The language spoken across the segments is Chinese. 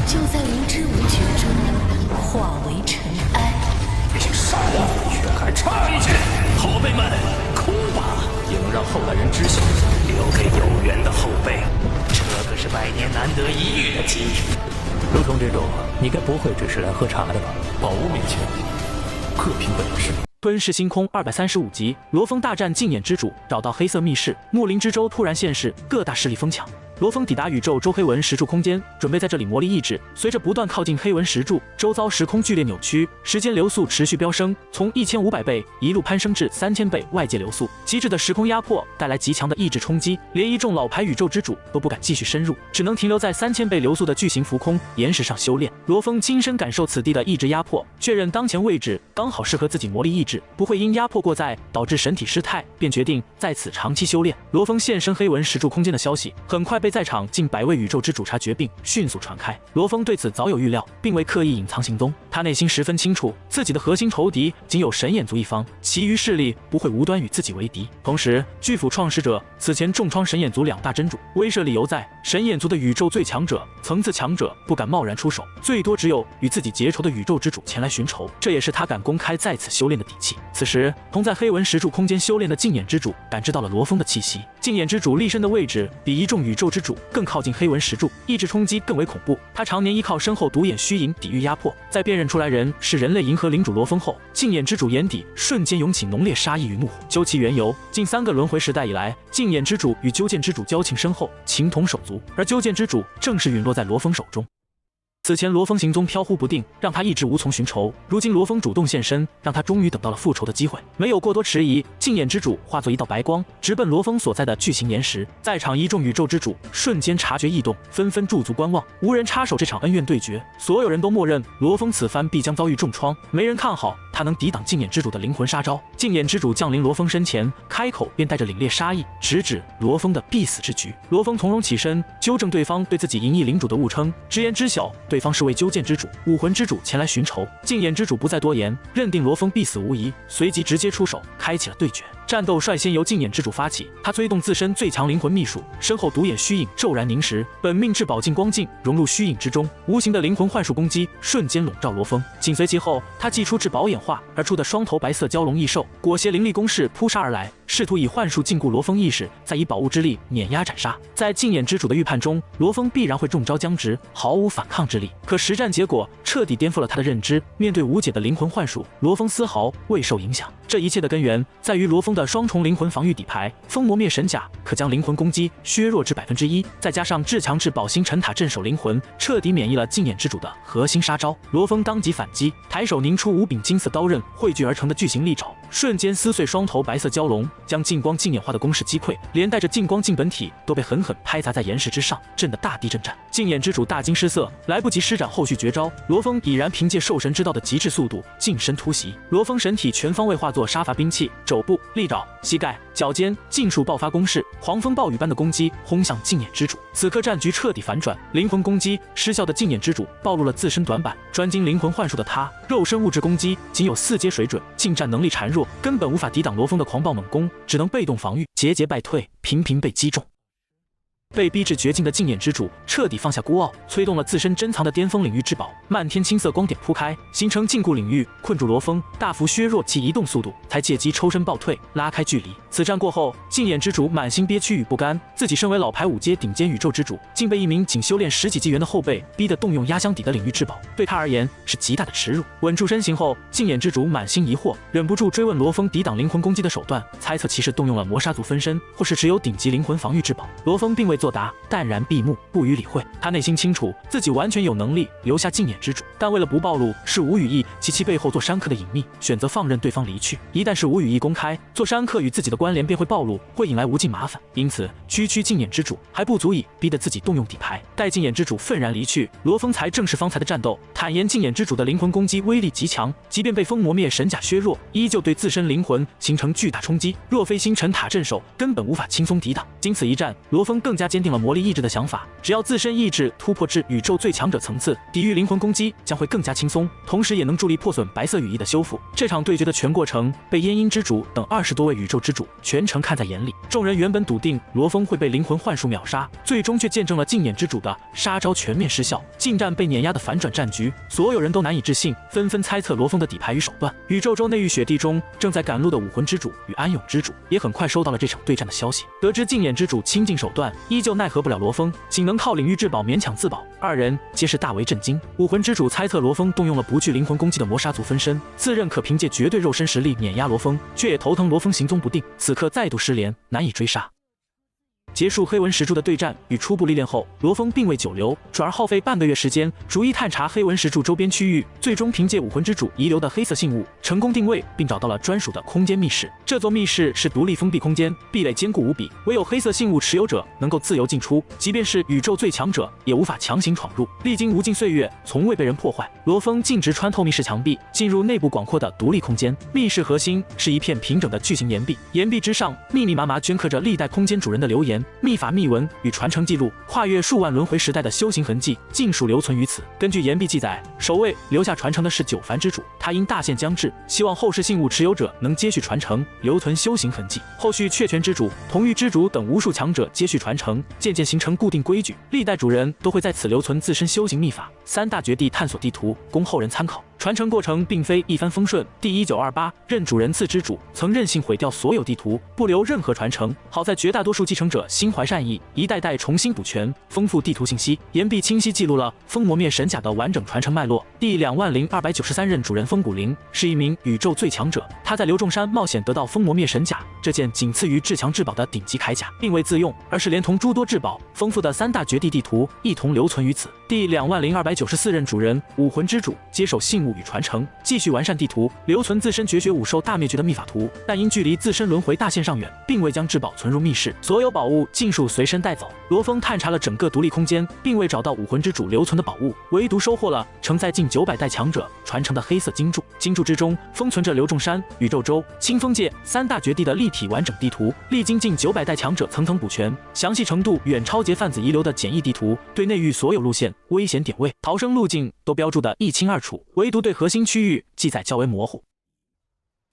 就在無知無覺中化為塵埃。比上一拳還差一些，後輩們哭吧，也能讓后来人知曉，留給有缘的後輩。這可是百年難得一遇的机遇。如同這種，你該不會只是來喝茶的吧？寶物面前，各憑本事。吞噬星空235集，羅峰大戰禁眼之主，找到黑色密室，木林之舟突然现世，各大勢力瘋搶。羅峰抵達宇宙周黑紋石柱空間，準備在這裡磨礪意志。隨着不斷靠近黑紋石柱，周遭時空劇烈扭曲，時間流速持續飆升，從1500倍一路攀升至3000倍外界流速。極致的時空壓迫帶來極強的意志衝擊，連一眾老牌宇宙之主都不敢繼續深入，只能停留在3000倍流速的巨型浮空岩石上修煉。羅峰親身感受此地的意志壓迫，確認當前位置剛好適合自己磨礪意志，不會因壓迫過載導致神體失態，便決定在此長期修煉。羅峰現身黑紋石柱空間的消息，很快被在場近100位宇宙之主察覺，並迅速傳開。羅峰對此早有預料，並未刻意隱藏行蹤。他內心十分清楚，自己的核心仇敵僅有神眼族一方，其餘勢力不會無端與自己為敵。同時，巨斧創始者此前重創神眼族2大真主，威懾理由在神眼族的宇宙最強者、層次強者不敢貿然出手，最多只有與自己結仇的宇宙之主前來尋仇，這也是他敢公開在此修煉的底氣。此時，同在黑紋石柱空間修煉的禁眼之主感知到了羅峰的氣息。禁眼之主立身的位置比一众宇宙之主更靠近黑紋石柱，意志衝擊更為恐怖。他常年依靠身後独眼虛影抵禦壓迫，在辨認出来人是人類银河领主羅峰後，禁眼之主眼底瞬間湧起濃烈殺意與怒火。究其緣由，近3個輪迴時代以來，禁眼之主與鳩劍之主交情深厚，情同手足，而鳩劍之主正是隕落在羅峰手中。此前羅峰行蹤飄忽不定，讓他一直無從尋仇。如今羅峰主動現身，讓他終於等到了復仇的機會。沒有過多遲疑，禁眼之主化作一道白光，直奔羅峰所在的巨型岩石。在場一眾宇宙之主瞬間察覺異動，紛紛駐足觀望，無人插手這場恩怨對決。所有人都默認羅峰此番必將遭遇重創，沒人看好他能抵擋禁眼之主的靈魂殺招。禁眼之主降臨羅峰身前，開口便帶着凜冽殺意，直指羅峰的必死之局。羅峰從容起身，糾正對方對自己銀翼領主的誤稱，直言知曉對方是為鳩劍之主、武魂之主前來尋仇。禁眼之主不再多言，認定羅峰必死無疑，隨即直接出手，開啟了對決。戰鬥率先由禁眼之主發起，他催動自身最強靈魂秘術，身後獨眼虛影驟然凝實，本命至寶鏡光鏡融入虛影之中，無形的靈魂幻術攻擊瞬間籠罩羅峰。緊隨其後，他祭出至寶演化而出的雙頭白色蛟龍異獸，裹挾靈力攻勢撲殺而來，試圖以幻術禁锢羅峰意識，再以寶物之力碾壓斬殺。在禁眼之主的預判中，羅峰必然會中招僵直，毫無反抗之力。可實戰結果徹底顛覆了他的認知，面對無解的靈魂幻術，羅峰絲毫未受影響。這一切的根源在於羅峰的雙重靈魂防禦底牌封魔滅神甲，可將靈魂攻擊削弱至1%，再加上至强至寶星沉塔鎮守靈魂，徹底免疫了禁眼之主的核心殺招。羅峰當即反擊，抬手凝出5柄金色刀刃匯聚而成的巨型利爪，瞬間撕碎雙頭白色蛟龍，將淨光禁眼化的攻勢擊潰，連帶着淨光禁本體都被狠狠拍砸在岩石之上，震得大地震顫。禁眼之主大驚失色，來不及施展後續絕招，羅峰已然憑借獸神之道的極致速度近身突襲。羅峰神體全方位化作殺伐兵器，肘部、利爪、膝蓋、腳尖盡數爆發攻勢，狂風暴雨般的攻擊轟向禁眼之主。此刻戰局徹底反轉，靈魂攻擊失效的禁眼之主暴露了自身短板，專精靈魂幻術的他，肉身物質攻擊僅有4階水準，近戰能力孱弱，根本無法抵擋羅峰的狂暴猛攻，只能被動防禦，節節敗退，頻頻被擊中。被逼至絕境的禁眼之主徹底放下孤傲，催動了自身珍藏的巔峰領域至寶，漫天青色光點鋪開，形成禁锢領域，困住羅峰，大幅削弱其移動速度，才借機抽身暴退，拉開距離。此戰過後，禁眼之主滿心憋屈與不甘，自己身為老牌5階頂尖宇宙之主，竟被一名僅修煉10幾紀元的後輩逼得動用壓箱底的領域至寶，對他而言是極大的恥辱。穩住身形後，禁眼之主滿心疑惑，忍不住追問羅峰抵擋靈魂攻擊的手段，猜測其是動用了魔殺族分身，或是持有頂級靈魂防禦至寶。羅峰並未作答，淡然閉目，不予理會。他內心清楚，自己完全有能力留下禁眼之主，但為了不暴露是无羽翼及其背後做山客的隱秘，選擇放任對方離去。一旦是无羽翼公開，做山客與自己的關聯便會暴露，會引來無盡麻煩。因此，區禁眼之主還不足以逼得自己動用底牌。待禁眼之主憤然離去，羅峰才正視方才的戰鬥，坦言禁眼之主的靈魂攻擊威力極強，即便被封魔滅神甲削弱，依舊對自身靈魂形成巨大衝擊，若非星辰塔鎮守，根本無法輕鬆抵擋。經此一戰，羅峰更加堅定了魔力意志的想法，只要自身意志突破至宇宙最强者层次，抵御靈魂攻擊将会更加輕鬆，同時也能助力破损白色羽翼的修复。这场对决的全过程被燕鹰之主等20多位宇宙之主全程看在眼里。众人原本笃定羅峰会被靈魂幻術秒殺，最終卻見證了競演之主的殺招全面失效，近戰被碾壓的反轉戰局，所有人都難以置信，紛紛猜測羅峰的底牌與手段。宇宙州內域雪地中，正在趕路的武魂之主與安永之主也很快收到了這場對戰的消息，得知競演之主傾盡手段，依舊奈何不了羅峰，僅能靠領域至寶勉強自保。二人皆是大為震驚。武魂之主猜測羅峰動用了不懼靈魂攻擊的魔殺族分身，自認可憑借絕對肉身實力碾壓羅峰，卻也頭疼羅峰行蹤不定，此刻再度失聯，難以追殺。結束黑紋石柱的對戰與初步歷練後，羅峰並未久留，轉而耗費半個月時間，逐一探查黑紋石柱周邊區域，最終憑借武魂之主遺留的黑色信物，成功定位並找到了專屬的空間密室。這座密室是獨立封閉空間，壁壘堅固無比，唯有黑色信物持有者能夠自由進出，即便是宇宙最強者也無法強行闖入。歷經無盡歲月，從未被人破壞，羅峰徑直穿透密室牆壁，進入內部廣闊的獨立空間。密室核心是一片平整的巨型岩壁，岩壁之上密密麻麻鐫刻着歷代空間主人的留言、秘法秘文與傳承記錄，跨越數萬輪迴時代的修行痕跡盡數留存於此。根據岩壁記載，首位留下傳承的是九凡之主，他因大限將至，希望後世信物持有者能接續傳承，留存修行痕跡。後續雀泉之主、同玉之主等無數強者接續傳承，漸漸形成固定規矩，歷代主人都會在此留存自身修行秘法。三大絕地探索地圖供後人參考。傳承過程並非一帆風順，第1928任主人次之主曾任性毀掉所有地圖，不留任何傳承。好在絕大多數繼承者心懷善意，一代代重新補全，豐富地圖信息。岩壁清晰記錄了封魔滅神甲的完整傳承脈絡。第20293任主人風谷靈是一名宇宙最強者，他在流眾山冒險得到封魔滅神甲，這件僅次於至強至寶的頂級鎧甲，並未自用，而是連同諸多至寶豐富的三大絕地地圖一同留存於此。第20294任主人武魂之主接手信物與傳承，繼續完善地圖，留存自身絕學武獸大滅絕的秘法圖，但因距離自身輪迴大限尚遠，並未將至寶存入密室，所有寶物盡數隨身帶走。羅峰探查了整個獨立空間，並未找到武魂之主留存的寶物，唯獨收穫了承載近900代強者傳承的黑色金柱。金柱之中封存着流眾山、宇宙州、清風界三大絕地的立體完整地圖，歷經近900代強者層層補全，詳細程度遠超劫販子遺留的簡易地圖，對內域所有路線、危險點位、逃生路徑都標注得一清二楚，唯獨對核心區域記載較為模糊。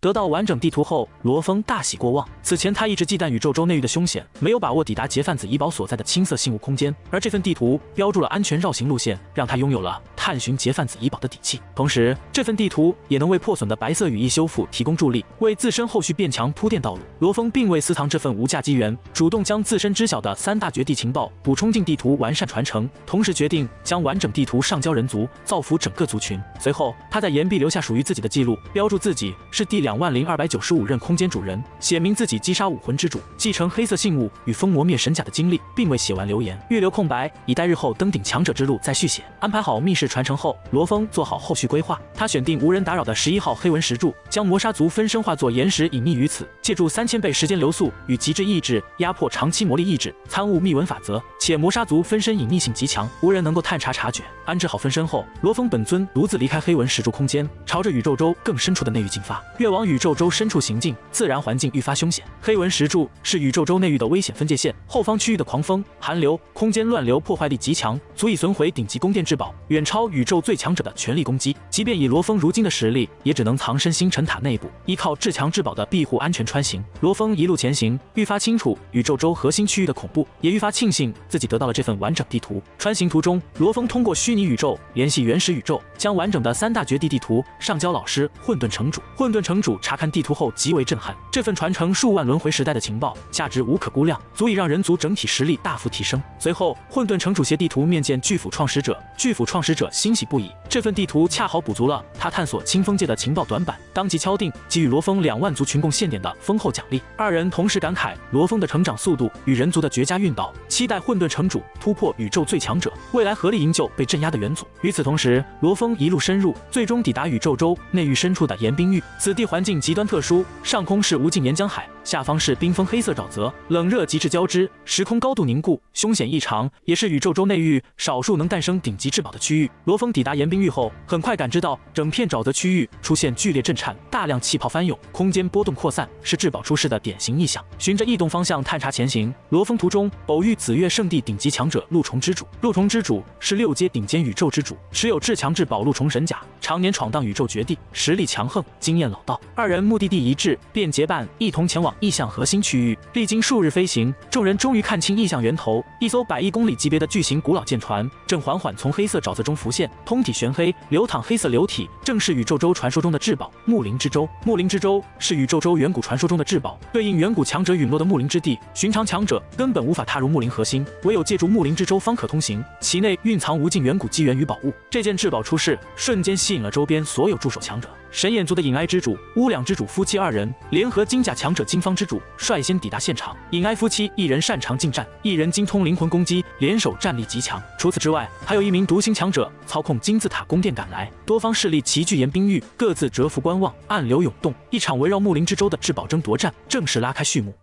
得到完整地圖後，羅峰大喜過望。此前他一直忌憚宇宙州內域的凶險，沒有把握抵達劫販子遺寶所在的青色信物空間，而這份地圖標注了安全繞行路線，讓他擁有了探尋劫販子遺寶的底氣。同時，這份地圖也能為破損的白色羽翼修復提供助力，為自身後續變強鋪墊道路。羅峰並未私藏這份無價機緣，主動將自身知曉的三大絕地情報補充進地圖，完善傳承，同時決定將完整地圖上交人族，造福整個族群。隨後，他在岩壁留下屬於自己的記錄，標注自己是第20295任空間主人，寫明自己擊殺武魂之主、繼承黑色信物與封魔滅神甲的經歷，並未寫完留言，預留空白，以待日後登頂強者之路再續寫。安排好密室傳承後，羅峰做好後續規劃。他選定無人打擾的11號黑紋石柱，將魔殺族分身化作岩石隱匿於此，借助3000倍時間流速與極致意志壓迫長期魔力意志，參悟秘文法則。且魔殺族分身隱匿性極強，無人能夠探查察覺。安置好分身後，羅峰本尊獨自離開黑紋石柱空間，朝着宇宙州更深處的內域進發。越往宇宙州深處行進，自然環境愈發凶險。黑紋石柱是宇宙州內域的危險分界線，後方區域的狂風、寒流、空間亂流破壞力極強，足以損毀頂級宮殿至寶，遠超宇宙最強者的全力攻擊。即便以羅峰如今的實力，也只能藏身星辰塔內部，依靠至強至寶的庇護安全穿行。羅峰一路前行，愈發清楚宇宙州核心區域的恐怖，也愈發慶幸自己得到了這份完整地圖。穿行途中，羅峰通過虛擬宇宙聯繫原始宇宙，將完整的三大絕地地圖上交老師混沌城主。混沌城主查看地圖後極為震撼，這份傳承數萬輪迴時代的情報價值無可估量，足以讓人族整體實力大幅提升。隨後，混沌城主攜地圖面見巨斧創始者，巨斧創始者欣喜不已，這份地圖恰好補足了他探索清風界的情報短板，當即敲定給予羅峰2萬族群共獻點的豐厚獎勵。二人同時感慨羅峰的成長速度與人族的絕佳運導，期待混沌城主突破宇宙最強者，未來合力營救被鎮壓的元祖。與此同時，羅峰一路深入，最終抵達宇宙州內域深處的岩冰域。此地環境極端特殊，上空是無盡岩漿海，下方是冰封黑色沼泽，冷熱极致交織，时空高度凝固，凶險異常，也是宇宙州內域少數能誕生頂級至寶的區域。羅峰抵達岩冰域後，很快感知到整片沼澤區域出現劇烈震顫，大量氣泡翻湧，空間波動擴散，是至寶出世的典型異象。循着異動方向探查前行，羅峰途中偶遇紫月聖地頂級強者陸蟲之主。陸蟲之主是6階頂尖宇宙之主，持有至强至寶陸蟲神甲，常年闖蕩宇宙絕地，實力強橫，經驗老道。二人目的地一致，便結伴一同前往異象核心區域。歷經數日飛行，眾人終於看清異象源頭，一艘100億公里級別的巨型古老艦船正緩緩從黑色沼澤中浮現，通體玄黑，流淌黑色流體，正是宇宙州傳說中的至寶木靈之舟。木靈之舟是宇宙州遠古傳說中的至寶，對應遠古強者隕落的木靈之地，尋常強者根本無法踏入木靈核心，唯有借助木靈之舟方可通行，其內蘊藏無盡遠古機緣與寶物。這件至寶出世，瞬間吸引了周邊所有駐守強者。神眼族的隱哀之主、烏兩之主夫妻2人聯合金甲強者金方之主，率先抵達現場。隱哀夫妻一人擅長近戰，一人精通靈魂攻擊，聯手戰力極強。除此之外，還有一名獨行強者操控金字塔宮殿趕來，多方勢力齊聚岩冰域，各自蟄伏觀望，暗流湧動。一場圍繞木靈之舟的至寶爭奪戰正式拉開序幕。